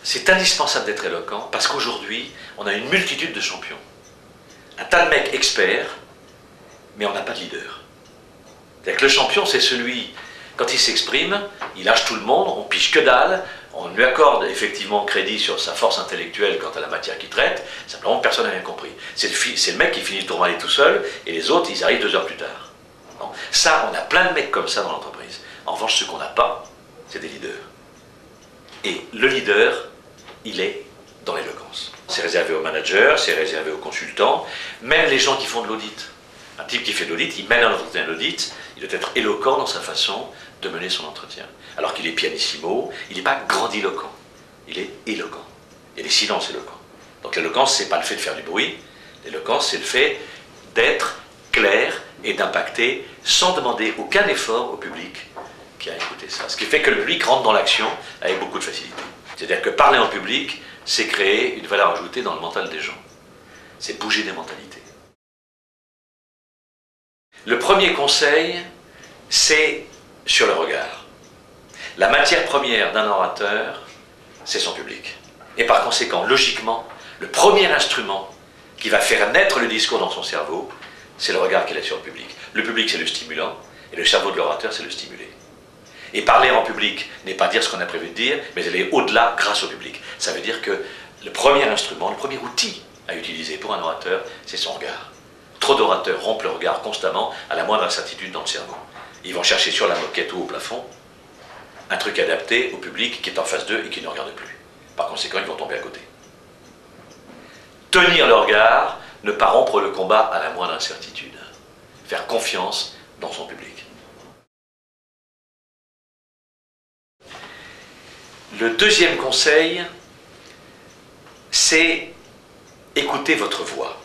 C'est indispensable d'être éloquent parce qu'aujourd'hui, on a une multitude de champions. Un tas de mecs experts, mais on n'a pas de leader. C'est-à-dire que le champion, c'est celui, quand il s'exprime, il lâche tout le monde, on piche que dalle, on lui accorde effectivement crédit sur sa force intellectuelle quant à la matière qu'il traite, simplement personne n'a rien compris. C'est le mec qui finit le tourmalet tout seul, et les autres, ils arrivent 2 heures plus tard. Bon. Ça, on a plein de mecs comme ça dans l'entreprise. En revanche, ce qu'on n'a pas, c'est des leaders. Et le leader, il est dans l'éloquence. C'est réservé aux managers, c'est réservé aux consultants, même les gens qui font de l'audit. Un type qui fait de l'audit, il mène un entretien d'audit, il doit être éloquent dans sa façon de mener son entretien. Alors qu'il est pianissimo, il n'est pas grandiloquent, il est éloquent. Il y a des silences éloquents. Donc l'éloquence, ce n'est pas le fait de faire du bruit, l'éloquence, c'est le fait d'être clair et d'impacter sans demander aucun effort au public qui a écouté ça. Ce qui fait que le public rentre dans l'action avec beaucoup de facilité. C'est-à-dire que parler en public, c'est créer une valeur ajoutée dans le mental des gens. C'est bouger des mentalités. Le premier conseil, c'est sur le regard. La matière première d'un orateur, c'est son public. Et par conséquent, logiquement, le premier instrument qui va faire naître le discours dans son cerveau, c'est le regard qu'il a sur le public. Le public, c'est le stimulant, et le cerveau de l'orateur, c'est le stimulé. Et parler en public n'est pas dire ce qu'on a prévu de dire, mais aller au-delà grâce au public. Ça veut dire que le premier instrument, le premier outil à utiliser pour un orateur, c'est son regard. Trop d'orateurs rompent le regard constamment à la moindre incertitude dans le cerveau. Ils vont chercher sur la moquette ou au plafond un truc adapté au public qui est en face d'eux et qui ne regarde plus. Par conséquent, ils vont tomber à côté. Tenir le regard, ne pas rompre le combat à la moindre incertitude. Faire confiance dans son public. Le deuxième conseil, c'est écouter votre voix.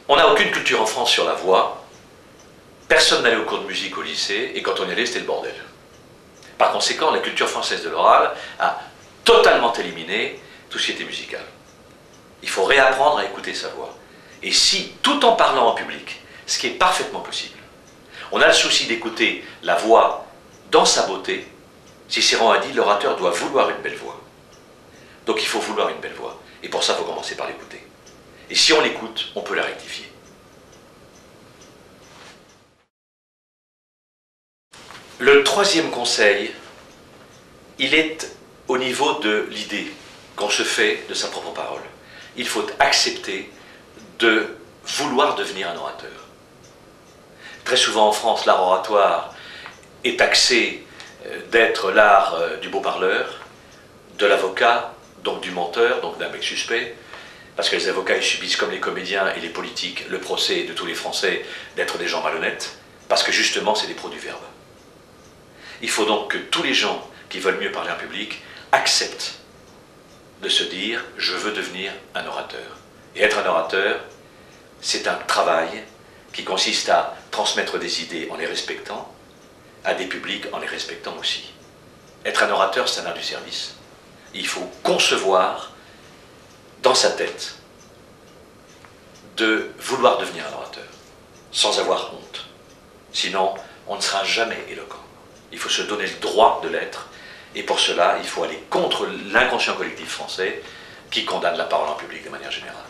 On n'a aucune culture en France sur la voix. Personne n'allait au cours de musique au lycée, et quand on y allait, c'était le bordel. Par conséquent, la culture française de l'oral a totalement éliminé tout ce qui était musical. Il faut réapprendre à écouter sa voix. Et si, tout en parlant en public, ce qui est parfaitement possible, on a le souci d'écouter la voix dans sa beauté, Cicéron a dit, l'orateur doit vouloir une belle voix. Donc il faut vouloir une belle voix. Et pour ça, il faut commencer par l'écouter. Et si on l'écoute, on peut la rectifier. Le troisième conseil, il est au niveau de l'idée qu'on se fait de sa propre parole. Il faut accepter de vouloir devenir un orateur. Très souvent en France, l'art oratoire est taxé d'être l'art du beau parleur, de l'avocat, donc du menteur, donc d'un mec suspect, parce que les avocats ils subissent comme les comédiens et les politiques le procès de tous les Français d'être des gens malhonnêtes, parce que justement c'est des pros du verbe. Il faut donc que tous les gens qui veulent mieux parler en public acceptent de se dire « je veux devenir un orateur ». Et être un orateur, c'est un travail qui consiste à transmettre des idées en les respectant, à des publics en les respectant aussi. Être un orateur, c'est un art du service. Il faut concevoir dans sa tête de vouloir devenir un orateur, sans avoir honte. Sinon, on ne sera jamais éloquent. Il faut se donner le droit de l'être, et pour cela, il faut aller contre l'inconscient collectif français qui condamne la parole en public de manière générale.